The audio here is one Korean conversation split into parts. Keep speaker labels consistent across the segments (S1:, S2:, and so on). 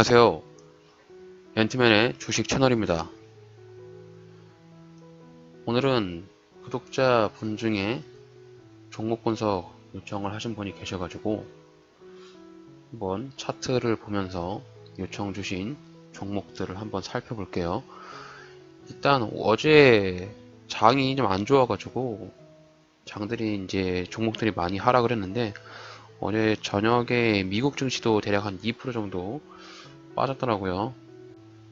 S1: 안녕하세요. 앤트맨의 주식 채널입니다. 오늘은 구독자 분 중에 종목 분석 요청을 하신 분이 계셔가지고 한번 차트를 보면서 요청 주신 종목들을 한번 살펴볼게요. 일단 어제 장이 좀 안 좋아가지고 장들이 이제 종목들이 많이 하락을 했는데 어제 저녁에 미국 증시도 대략 한 2% 정도 빠졌더라고요.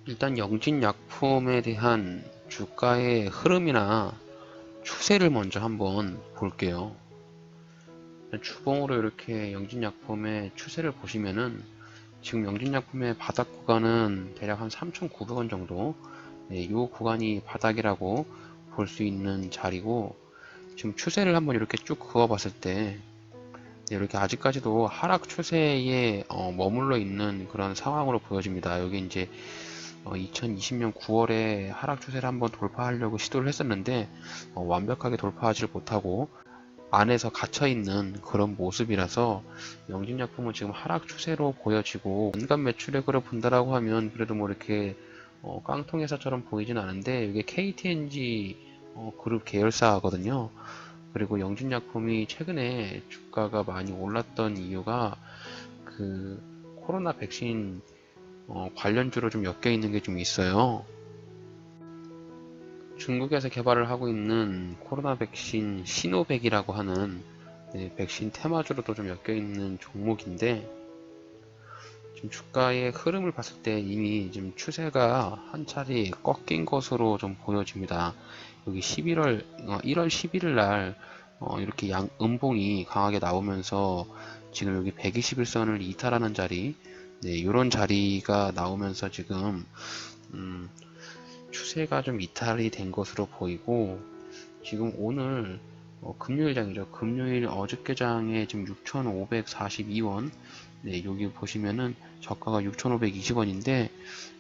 S1: 일단 영진약품에 대한 주가의 흐름이나 추세를 먼저 한번 볼게요. 주봉으로 이렇게 영진약품의 추세를 보시면은 지금 영진약품의 바닥 구간은 대략 한 3,900원 정도, 이 구간이 바닥이라고 볼 수 있는 자리고, 지금 추세를 한번 이렇게 쭉 그어봤을 때 이렇게 아직까지도 하락 추세에 머물러 있는 그런 상황으로 보여집니다. 여기 이제 2020년 9월에 하락 추세를 한번 돌파하려고 시도를 했었는데 완벽하게 돌파하지 못하고 안에서 갇혀있는 그런 모습이라서 영진약품은 지금 하락 추세로 보여지고, 연간 매출액으로 본다라고 하면 그래도 뭐 이렇게 깡통회사처럼 보이진 않은데 이게 KTNG 그룹 계열사거든요. 그리고 영진약품이 최근에 주가가 많이 올랐던 이유가 그 코로나 백신 관련주로 좀 엮여 있는 게 좀 있어요. 중국에서 개발을 하고 있는 코로나 백신 시노백이라고 하는 백신 테마주로도 좀 엮여 있는 종목인데, 지금 주가의 흐름을 봤을 때 이미 지금 추세가 한 차례 꺾인 것으로 좀 보여집니다. 여기 1월 11일 날 이렇게 음봉이 강하게 나오면서 지금 여기 121선을 이탈하는 자리, 이런 자리가 나오면서 지금 추세가 좀 이탈이 된 것으로 보이고, 지금 오늘 금요일장이죠. 금요일 어저께장에 지금 6,542원, 여기 보시면은 저가가 6,520원인데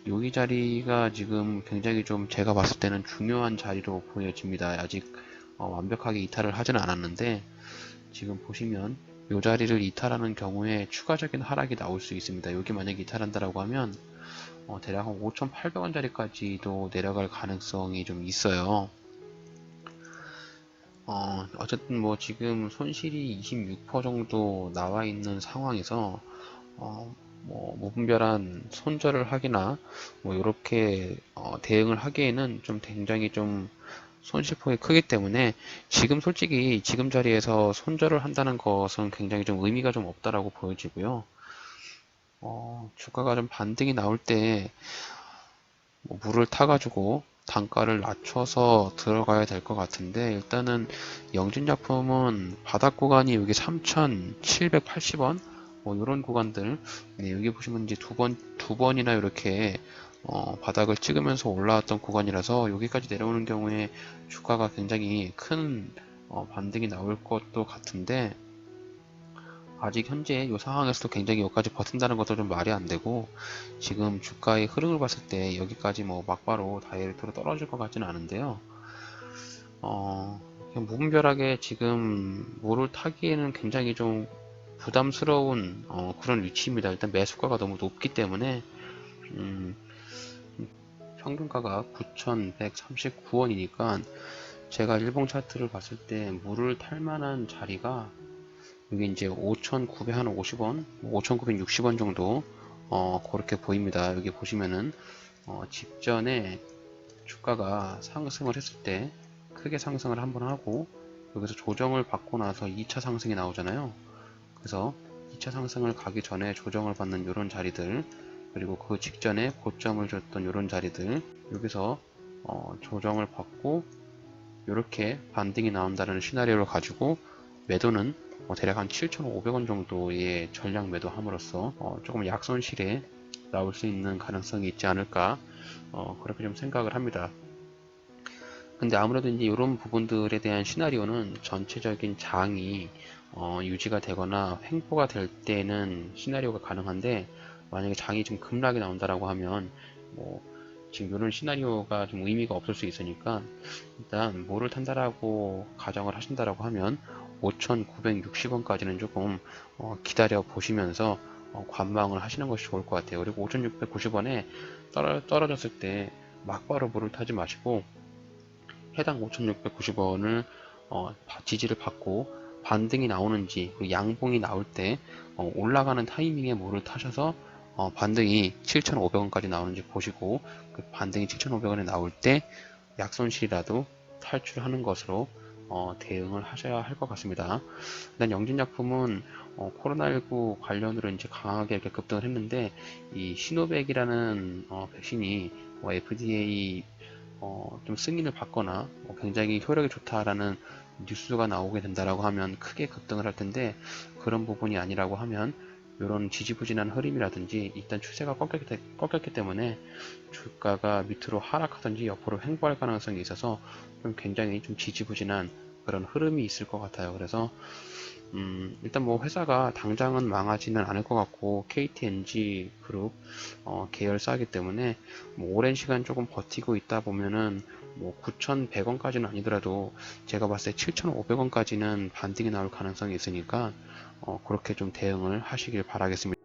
S1: 여기 자리가 지금 굉장히 좀 제가 봤을 때는 중요한 자리로 보여집니다. 아직 완벽하게 이탈을 하지는 않았는데 지금 보시면 이 자리를 이탈하는 경우에 추가적인 하락이 나올 수 있습니다. 여기 만약에 이탈한다라고 하면 대략 한 5,800원 자리까지도 내려갈 가능성이 좀 있어요. 어쨌든 뭐 지금 손실이 26% 정도 나와 있는 상황에서 뭐 무분별한 손절을 하기나 뭐 이렇게 대응을 하기에는 좀 굉장히 좀 손실폭이 크기 때문에 지금 솔직히 지금 자리에서 손절을 한다는 것은 굉장히 좀 의미가 좀 없다라고 보여지고요. 주가가 좀 반등이 나올 때 뭐 물을 타가지고 단가를 낮춰서 들어가야 될 것 같은데, 일단은 영진약품은 바닥 구간이 여기 3,780원 뭐 이런 구간들, 여기 보시면 이제 두 번이나 이렇게 바닥을 찍으면서 올라왔던 구간이라서 여기까지 내려오는 경우에 주가가 굉장히 큰 반등이 나올 것도 같은데, 아직 현재 이 상황에서도 굉장히 여기까지 버틴다는 것도 좀 말이 안 되고, 지금 주가의 흐름을 봤을 때 여기까지 뭐 막바로 다이렉트로 떨어질 것 같지는 않은데요. 그냥 무분별하게 지금 뭐를 타기에는 굉장히 좀 부담스러운 그런 위치입니다. 일단 매수가가 너무 높기 때문에 평균가가 9,139원이니까 제가 일봉 차트를 봤을 때 물을 탈 만한 자리가 여기 이제 5,950원, 5,960원 정도 그렇게 보입니다. 여기 보시면은 직전에 주가가 상승을 했을 때 크게 상승을 한번 하고 여기서 조정을 받고 나서 2차 상승이 나오잖아요. 그래서 2차 상승을 가기 전에 조정을 받는 이런 자리들, 그리고 그 직전에 고점을 줬던 이런 자리들, 여기서 조정을 받고 이렇게 반등이 나온다는 시나리오를 가지고 매도는 대략 한 7,500원 정도의 전량 매도함으로써 조금 약손실에 나올 수 있는 가능성이 있지 않을까, 그렇게 좀 생각을 합니다. 근데 아무래도 이제 이런 부분들에 대한 시나리오는 전체적인 장이 유지가 되거나 횡보가 될 때는 시나리오가 가능한데, 만약에 장이 좀 급락이 나온다라고 하면 뭐 지금 이런 시나리오가 좀 의미가 없을 수 있으니까, 일단 뭐를 탄다라고 가정을 하신다라고 하면 5,960원까지는 조금 기다려 보시면서 관망을 하시는 것이 좋을 것 같아요. 그리고 5,690원에 떨어졌을 때 막바로 물을 타지 마시고 해당 5,690원을 지지를 받고 반등이 나오는지, 그리고 양봉이 나올 때 올라가는 타이밍에 물을 타셔서 반등이 7,500원까지 나오는지 보시고, 그 반등이 7,500원에 나올 때 약손실이라도 탈출하는 것으로 대응을 하셔야 할 것 같습니다. 일단 영진약품은 코로나19 관련으로 이제 강하게 이렇게 급등을 했는데, 이 시노백이라는 백신이 FDA 좀 승인을 받거나 굉장히 효력이 좋다라는 뉴스가 나오게 된다라고 하면 크게 급등을 할 텐데, 그런 부분이 아니라고 하면 이런 지지부진한 흐름이라든지 일단 추세가 꺾였기 때문에 주가가 밑으로 하락하든지 옆으로 횡보할 가능성이 있어서 좀 굉장히 좀 지지부진한 그런 흐름이 있을 것 같아요. 그래서 일단 뭐 회사가 당장은 망하지는 않을 것 같고, KTNG 그룹 계열사이기 때문에 뭐 오랜 시간 조금 버티고 있다 보면은 뭐 9,100원까지는 아니더라도 제가 봤을 때 7,500원까지는 반등이 나올 가능성이 있으니까 그렇게 좀 대응을 하시길 바라겠습니다.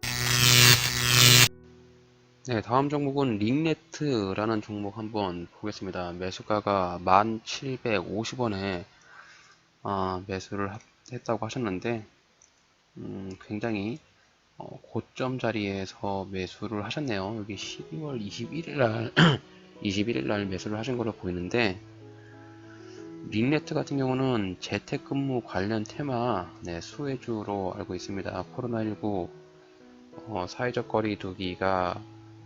S1: 네, 다음 종목은 링네트라는 종목 한번 보겠습니다. 매수가가 1,750원에 매수를 했다고 하셨는데, 굉장히 고점 자리에서 매수를 하셨네요. 여기 12월 21일 날 21일 날 매수를 하신 걸로 보이는데, 링네트 같은 경우는 재택근무 관련 테마 수혜주로 알고 있습니다. 코로나19 사회적 거리 두기가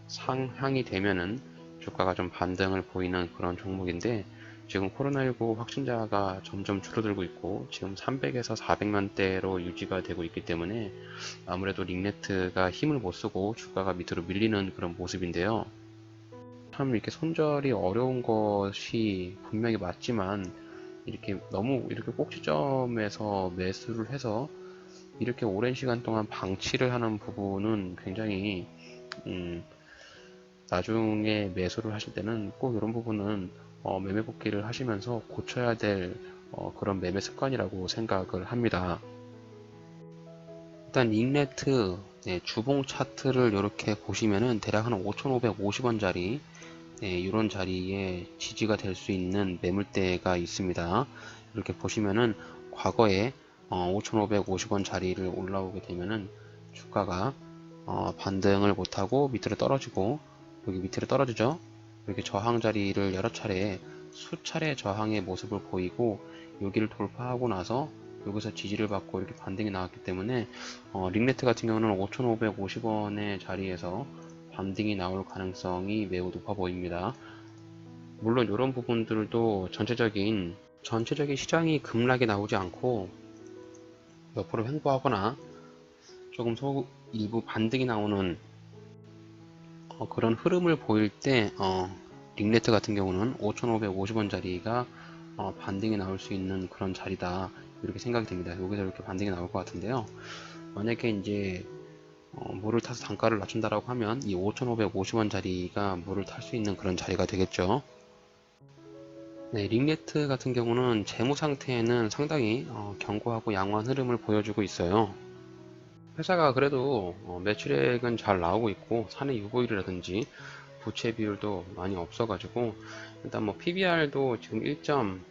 S1: 상향이 되면은 주가가 좀 반등을 보이는 그런 종목인데, 지금 코로나19 확진자가 점점 줄어들고 있고 지금 300에서 400만대로 유지가 되고 있기 때문에 아무래도 링네트가 힘을 못 쓰고 주가가 밑으로 밀리는 그런 모습인데요. 참 이렇게 손절이 어려운 것이 분명히 맞지만, 이렇게 너무 이렇게 꼭지점에서 매수를 해서 이렇게 오랜 시간 동안 방치를 하는 부분은 굉장히 나중에 매수를 하실 때는 꼭 이런 부분은 매매 복귀를 하시면서 고쳐야 될 그런 매매 습관이라고 생각을 합니다. 일단 링네트 주봉 차트를 이렇게 보시면은 대략 한 5,550원짜리 이런 자리에 지지가 될 수 있는 매물대가 있습니다. 이렇게 보시면은 과거에 5,550원 자리를 올라오게 되면은 주가가 반등을 못하고 밑으로 떨어지고, 여기 밑으로 떨어지죠. 이렇게 저항 자리를 여러 차례 수차례 저항의 모습을 보이고, 여기를 돌파하고 나서 여기서 지지를 받고 이렇게 반등이 나왔기 때문에 링네트 같은 경우는 5,550원의 자리에서 반등이 나올 가능성이 매우 높아 보입니다. 물론 이런 부분들도 전체적인 시장이 급락이 나오지 않고 옆으로 횡보하거나 조금 일부 반등이 나오는 그런 흐름을 보일 때 링네트 같은 경우는 5,550원짜리가 반등이 나올 수 있는 그런 자리다, 이렇게 생각이 됩니다. 여기서 이렇게 반등이 나올 것 같은데요. 만약에 이제 물을 타서 단가를 낮춘다라고 하면 이 5,550원짜리가 물을 탈 수 있는 그런 자리가 되겠죠. 네, 링네트 같은 경우는 재무 상태에는 상당히 견고하고 양호한 흐름을 보여주고 있어요. 회사가 그래도 매출액은 잘 나오고 있고 사내 유보율이라든지 부채 비율도 많이 없어가지고, 일단 뭐 PBR도 지금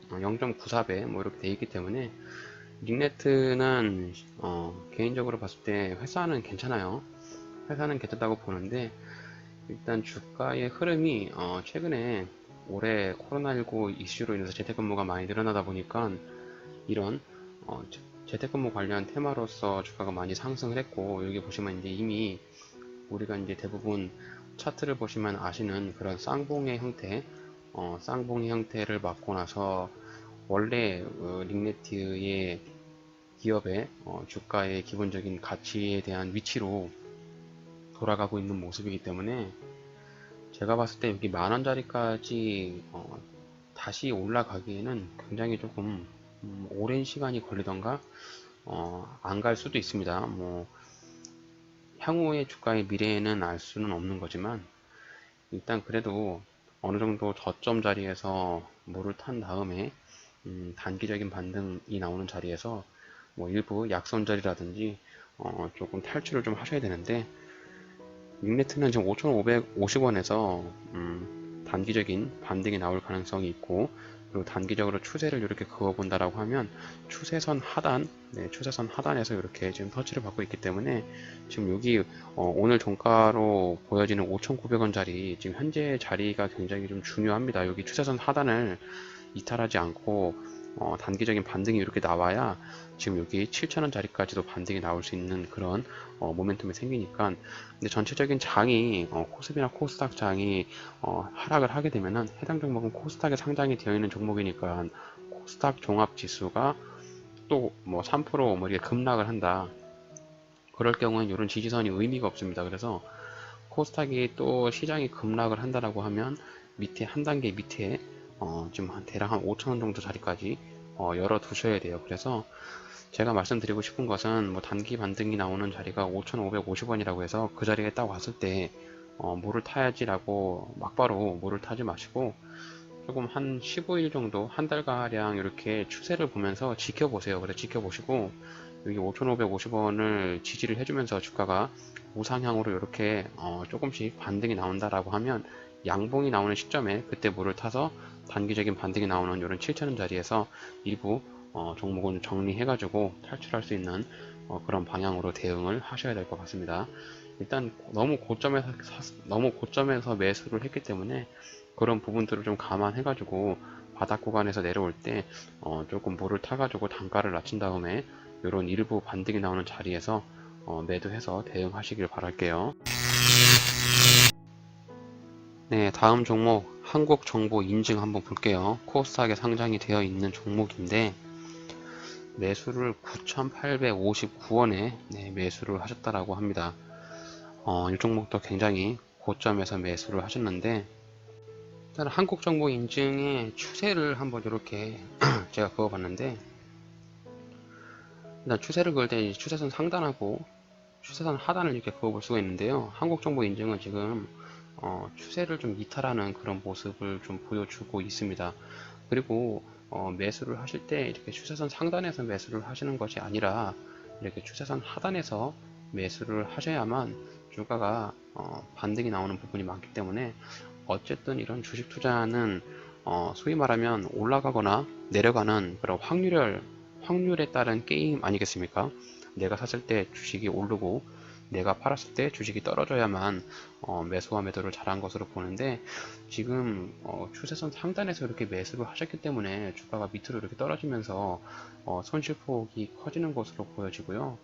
S1: 0.94배 뭐 이렇게 돼 있기 때문에 링네트는 개인적으로 봤을 때 회사는 괜찮아요. 회사는 괜찮다고 보는데, 일단 주가의 흐름이 최근에 올해 코로나19 이슈로 인해서 재택근무가 많이 늘어나다 보니까 이런 재택근무 관련 테마로서 주가가 많이 상승을 했고, 여기 보시면 이제 이미 우리가 이제 대부분 차트를 보시면 아시는 그런 쌍봉의 형태, 쌍봉의 형태를 맞고 나서 원래 링네트의 기업의 주가의 기본적인 가치에 대한 위치로 돌아가고 있는 모습이기 때문에, 제가 봤을 때 여기 만원짜리까지 다시 올라가기에는 굉장히 조금 오랜 시간이 걸리던가 안 갈 수도 있습니다. 뭐 향후의 주가의 미래에는 알 수는 없는 거지만, 일단 그래도 어느 정도 저점 자리에서 물을 탄 다음에 단기적인 반등이 나오는 자리에서 뭐 일부 약선 자리라든지 조금 탈출을 좀 하셔야 되는데, 윙네트는 지금 5,550원에서 단기적인 반등이 나올 가능성이 있고, 그리고 단기적으로 추세를 이렇게 그어본다라고 하면 추세선 하단, 추세선 하단에서 이렇게 지금 터치를 받고 있기 때문에 지금 여기 오늘 종가로 보여지는 5,900원짜리 지금 현재 자리가 굉장히 좀 중요합니다. 여기 추세선 하단을 이탈하지 않고 단기적인 반등이 이렇게 나와야 지금 여기 7,000원짜리까지도 반등이 나올 수 있는 그런 모멘텀이 생기니까. 근데 전체적인 장이 코스피나 코스닥 장이 하락을 하게 되면은 해당 종목은 코스닥에 상장이 되어 있는 종목이니까 코스닥 종합 지수가 또 뭐 3%뭐 이렇게 급락을 한다. 그럴 경우는 이런 지지선이 의미가 없습니다. 그래서 코스닥이 또 시장이 급락을 한다라고 하면 밑에 한 단계 밑에 지금 대략 한 5,000원 정도 자리까지 열어 두셔야 돼요. 그래서 제가 말씀드리고 싶은 것은 뭐 단기 반등이 나오는 자리가 5,550원이라고 해서 그 자리에 딱 왔을 때 뭐를 타야지라고 막바로 뭐를 타지 마시고 조금 한 15일 정도, 한 달가량 이렇게 추세를 보면서 지켜보세요. 그래서 지켜보시고 여기 5,550원을 지지를 해주면서 주가가 우상향으로 이렇게 조금씩 반등이 나온다라고 하면 양봉이 나오는 시점에 그때 물을 타서 단기적인 반등이 나오는 이런 7,000원 자리에서 일부 종목은 정리해가지고 탈출할 수 있는 그런 방향으로 대응을 하셔야 될 것 같습니다. 일단 너무 고점에서 매수를 했기 때문에 그런 부분들을 좀 감안해가지고 바닥 구간에서 내려올 때 조금 물을 타가지고 단가를 낮춘 다음에 이런 일부 반등이 나오는 자리에서 매도해서 대응하시길 바랄게요. 네, 다음 종목 한국정보 인증 한번 볼게요. 코스닥에 상장이 되어 있는 종목인데 매수를 9,859원에 매수를 하셨다라고 합니다. 이 종목도 굉장히 고점에서 매수를 하셨는데 일단 한국정보 인증의 추세를 한번 이렇게 제가 그어봤는데 일단 추세를 그을 때 추세선 상단하고 추세선 하단을 이렇게 그어볼 수가 있는데요. 한국정보 인증은 지금 추세를 좀 이탈하는 그런 모습을 좀 보여주고 있습니다. 그리고 매수를 하실 때 이렇게 추세선 상단에서 매수를 하시는 것이 아니라 이렇게 추세선 하단에서 매수를 하셔야만 주가가 반등이 나오는 부분이 많기 때문에 어쨌든 이런 주식 투자는 소위 말하면 올라가거나 내려가는 그런 확률에 따른 게임 아니겠습니까? 내가 샀을 때 주식이 오르고 내가 팔았을 때 주식이 떨어져야만 매수와 매도를 잘한 것으로 보는데 지금 추세선 상단에서 이렇게 매수를 하셨기 때문에 주가가 밑으로 이렇게 떨어지면서 손실폭이 커지는 것으로 보여지고요.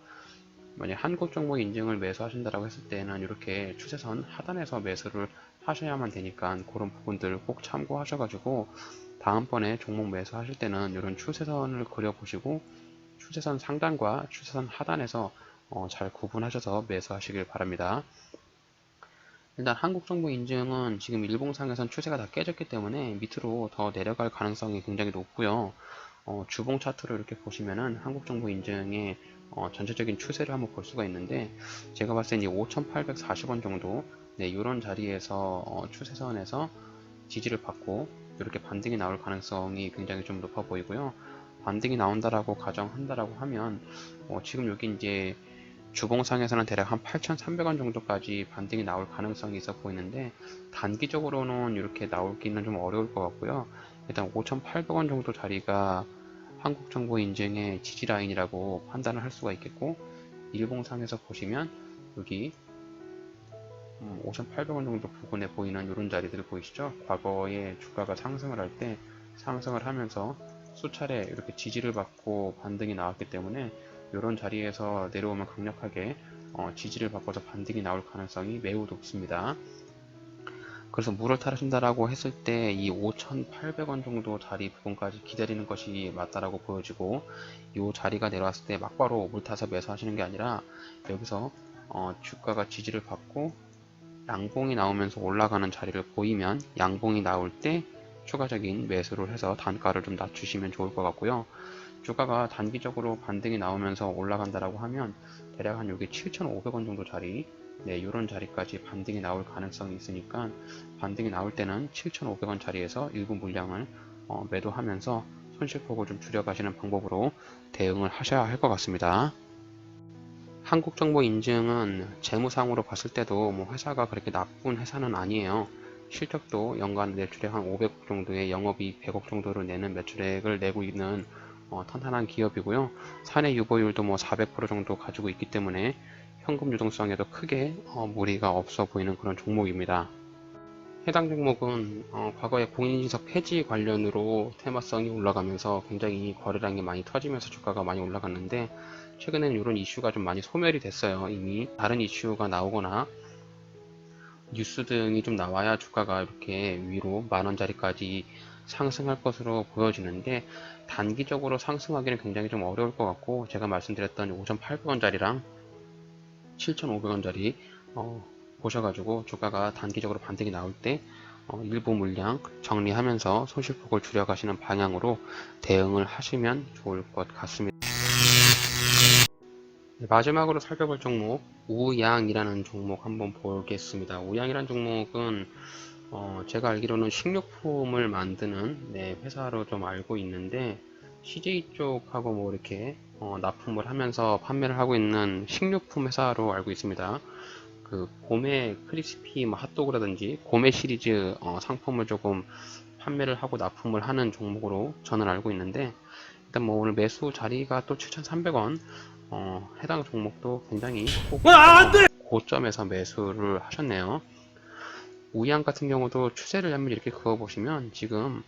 S1: 만약 한국정보 인증을 매수하신다고 했을 때는 이렇게 추세선 하단에서 매수를 하셔야만 되니까 그런 부분들 꼭 참고하셔가지고 다음번에 종목 매수하실 때는 이런 추세선을 그려보시고 추세선 상단과 추세선 하단에서 잘 구분하셔서 매수하시길 바랍니다. 일단 한국정보 인증은 지금 일봉상에선 추세가 다 깨졌기 때문에 밑으로 더 내려갈 가능성이 굉장히 높고요. 주봉 차트를 이렇게 보시면은 한국정보 인증의 전체적인 추세를 한번 볼 수가 있는데 제가 봤을 때 5,840원 정도 이런 자리에서 추세선에서 지지를 받고 이렇게 반등이 나올 가능성이 굉장히 좀 높아 보이고요. 반등이 나온다라고 가정한다라고 하면 지금 여기 이제 주봉상에서는 대략 한 8,300원 정도까지 반등이 나올 가능성이 있어 보이는데 단기적으로는 이렇게 나오기는 좀 어려울 것 같고요. 일단 5,800원 정도 자리가 한국정보 인증의 지지라인이라고 판단을 할 수가 있겠고 일봉상에서 보시면 여기 5,800원 정도 부근에 보이는 이런 자리들을 보이시죠? 과거에 주가가 상승을 할 때 상승을 하면서 수차례 이렇게 지지를 받고 반등이 나왔기 때문에 이런 자리에서 내려오면 강력하게 지지를 받고서 반등이 나올 가능성이 매우 높습니다. 그래서 물을 타신다라고 했을 때 이 5,800원 정도 자리 부분까지 기다리는 것이 맞다라고 보여지고 이 자리가 내려왔을 때 막바로 물 타서 매수하시는 게 아니라 여기서 주가가 지지를 받고 양봉이 나오면서 올라가는 자리를 보이면 양봉이 나올 때 추가적인 매수를 해서 단가를 좀 낮추시면 좋을 것 같고요. 주가가 단기적으로 반등이 나오면서 올라간다라고 하면 대략 한 여기 7,500원 정도 자리 이런 자리까지 반등이 나올 가능성이 있으니까 반등이 나올 때는 7,500원 자리에서 일부 물량을 매도하면서 손실폭을 좀 줄여가시는 방법으로 대응을 하셔야 할 것 같습니다. 한국정보 인증은 재무상으로 봤을 때도 뭐 회사가 그렇게 나쁜 회사는 아니에요. 실적도 연간 매출액 한 500억 정도의 영업이익 100억 정도를 내는 매출액을 내고 있는 탄탄한 기업이고요. 사내 유보율도 뭐 400% 정도 가지고 있기 때문에 현금 유동성에도 크게 무리가 없어 보이는 그런 종목입니다. 해당 종목은 과거에 공인인증서 폐지 관련으로 테마성이 올라가면서 굉장히 거래량이 많이 터지면서 주가가 많이 올라갔는데, 최근에는 이런 이슈가 좀 많이 소멸이 됐어요. 이미 다른 이슈가 나오거나 뉴스 등이 좀 나와야 주가가 이렇게 위로 10,000원짜리까지 상승할 것으로 보여지는데, 단기적으로 상승하기는 굉장히 좀 어려울 것 같고, 제가 말씀드렸던 5,800원짜리랑 7,500원짜리 보셔가지고 주가가 단기적으로 반등이 나올 때 일부 물량 정리하면서 손실폭을 줄여가시는 방향으로 대응을 하시면 좋을 것 같습니다. 네, 마지막으로 살펴볼 종목 우양이라는 종목 한번 보겠습니다. 우양이라는 종목은 제가 알기로는 식료품을 만드는 회사로 좀 알고 있는데, CJ 쪽하고 뭐 이렇게 납품을 하면서 판매를 하고 있는 식료품 회사로 알고 있습니다. 그 고메 크리스피 뭐 핫도그라든지 고메 시리즈 상품을 조금 판매를 하고 납품을 하는 종목으로 저는 알고 있는데, 일단 뭐 오늘 매수 자리가 또 7,300원, 해당 종목도 굉장히 고점에서 매수를 하셨네요. 우양 같은 경우도 추세를 한번 이렇게 그어보시면 지금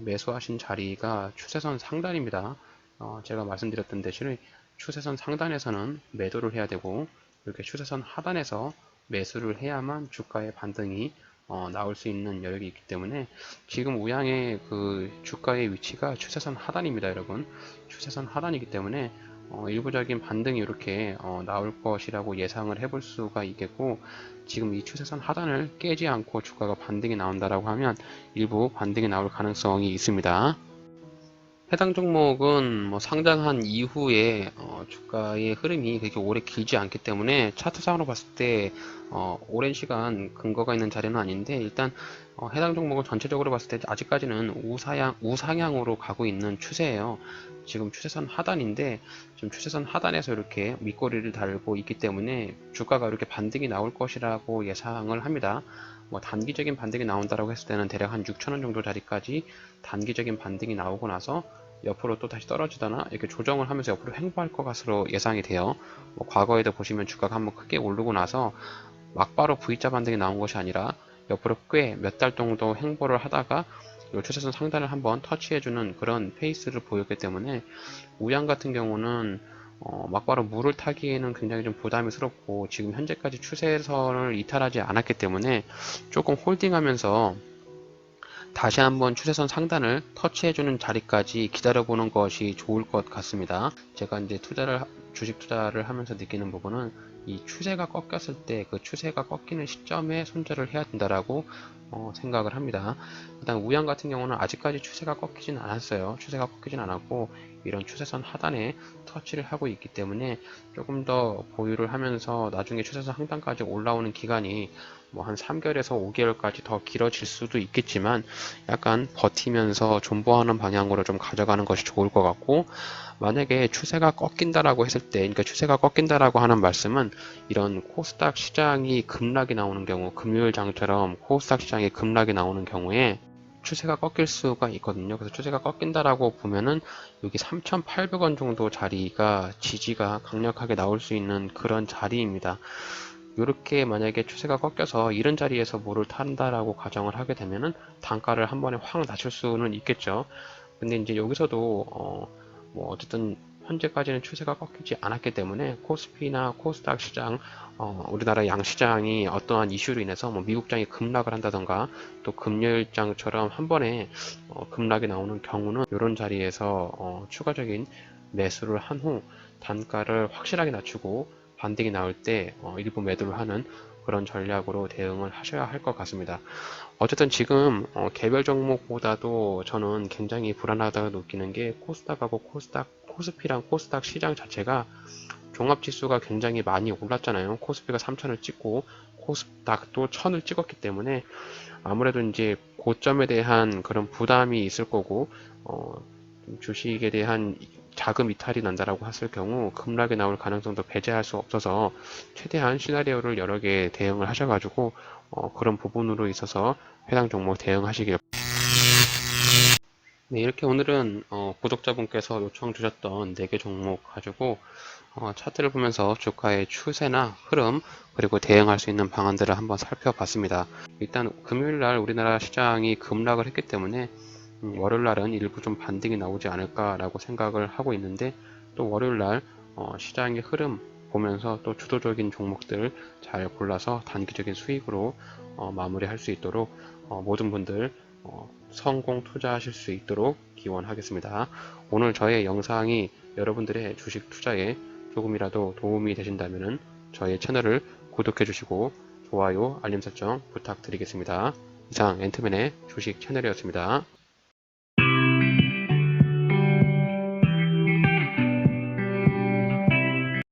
S1: 매수하신 자리가 추세선 상단입니다. 제가 말씀드렸던 대신에 추세선 상단에서는 매도를 해야 되고, 이렇게 추세선 하단에서 매수를 해야만 주가의 반등이 나올 수 있는 여력이 있기 때문에, 지금 우양의 그 주가의 위치가 추세선 하단입니다, 여러분. 추세선 하단이기 때문에 일부적인 반등이 이렇게 나올 것이라고 예상을 해볼 수가 있겠고, 지금 이 추세선 하단을 깨지 않고 주가가 반등이 나온다라고 하면 일부 반등이 나올 가능성이 있습니다. 해당 종목은 뭐 상장한 이후에 주가의 흐름이 그렇게 오래 길지 않기 때문에 차트상으로 봤을 때 오랜 시간 근거가 있는 자리는 아닌데, 일단 해당 종목은 전체적으로 봤을 때 아직까지는 우상향으로 가고 있는 추세예요. 지금 추세선 하단인데, 지금 추세선 하단에서 이렇게 밑꼬리를 달고 있기 때문에 주가가 이렇게 반등이 나올 것이라고 예상을 합니다. 뭐 단기적인 반등이 나온다라고 했을 때는 대략 한 6,000원 정도 자리까지 단기적인 반등이 나오고 나서 옆으로 또 다시 떨어지거나 이렇게 조정을 하면서 옆으로 횡보할 것으로 예상이 돼요. 뭐 과거에도 보시면 주가가 한번 크게 오르고 나서 막바로 V자 반등이 나온 것이 아니라 옆으로 꽤 몇 달 정도 횡보를 하다가 이 추세선 상단을 한번 터치해주는 그런 페이스를 보였기 때문에, 우양 같은 경우는 막바로 물을 타기에는 굉장히 좀 부담스럽고, 지금 현재까지 추세선을 이탈하지 않았기 때문에 조금 홀딩하면서 다시 한번 추세선 상단을 터치해주는 자리까지 기다려보는 것이 좋을 것 같습니다. 제가 이제 주식 투자를 하면서 느끼는 부분은, 이 추세가 꺾였을 때 그 추세가 꺾이는 시점에 손절을 해야 된다라고 생각을 합니다. 일단 우양 같은 경우는 아직까지 추세가 꺾이진 않았어요. 추세가 꺾이진 않았고 이런 추세선 하단에 터치를 하고 있기 때문에 조금 더 보유를 하면서 나중에 추세선 상단까지 올라오는 기간이 뭐 한 3개월에서 5개월까지 더 길어질 수도 있겠지만, 약간 버티면서 존버하는 방향으로 좀 가져가는 것이 좋을 것 같고, 만약에 추세가 꺾인다라고 했을 때, 그러니까 추세가 꺾인다라고 하는 말씀은 이런 코스닥 시장이 급락이 나오는 경우, 금요일장처럼 코스닥 시장이 급락이 나오는 경우에 추세가 꺾일 수가 있거든요. 그래서 추세가 꺾인다라고 보면은 여기 3,800원 정도 자리가 지지가 강력하게 나올 수 있는 그런 자리입니다. 이렇게 만약에 추세가 꺾여서 이런 자리에서 뭐를 탄다라고 가정을 하게 되면은 단가를 한 번에 확 낮출 수는 있겠죠. 근데 이제 여기서도 뭐 어쨌든 현재까지는 추세가 꺾이지 않았기 때문에 코스피나 코스닥 시장, 우리나라 양시장이 어떠한 이슈로 인해서 뭐 미국장이 급락을 한다던가 또 금요일장처럼 한 번에 급락이 나오는 경우는 이런 자리에서 추가적인 매수를 한 후 단가를 확실하게 낮추고 반등이 나올 때 일부 매도를 하는 그런 전략으로 대응을 하셔야 할 것 같습니다. 어쨌든 지금 개별 종목보다도 저는 굉장히 불안하다고 느끼는 게, 코스닥하고 코스피랑 코스닥 시장 자체가 종합지수가 굉장히 많이 올랐잖아요. 코스피가 3,000을 찍고 코스닥도 1,000을 찍었기 때문에 아무래도 이제 고점에 대한 그런 부담이 있을 거고, 주식에 대한
S2: 자금 이탈이 난다라고 했을 경우 급락이 나올 가능성도 배제할 수 없어서 최대한 시나리오를 여러 개 대응을 하셔가지고 그런 부분으로 있어서 해당 종목 대응하시길. 네, 이렇게 오늘은 구독자분께서 요청 주셨던 4개 종목 가지고 차트를 보면서 주가의 추세나 흐름 그리고 대응할 수 있는 방안들을 한번 살펴봤습니다. 일단 금요일날 우리나라 시장이 급락을 했기 때문에 월요일날은 일부 좀 반등이 나오지 않을까라고 생각을 하고 있는데, 또 월요일날 시장의 흐름 보면서 또 주도적인 종목들 잘 골라서 단기적인 수익으로 마무리할 수 있도록 모든 분들 성공 투자하실 수 있도록 기원하겠습니다. 오늘 저의 영상이 여러분들의 주식 투자에 조금이라도 도움이 되신다면 저의 채널을 구독해 주시고 좋아요, 알림 설정 부탁드리겠습니다. 이상 앤트맨의 주식 채널이었습니다.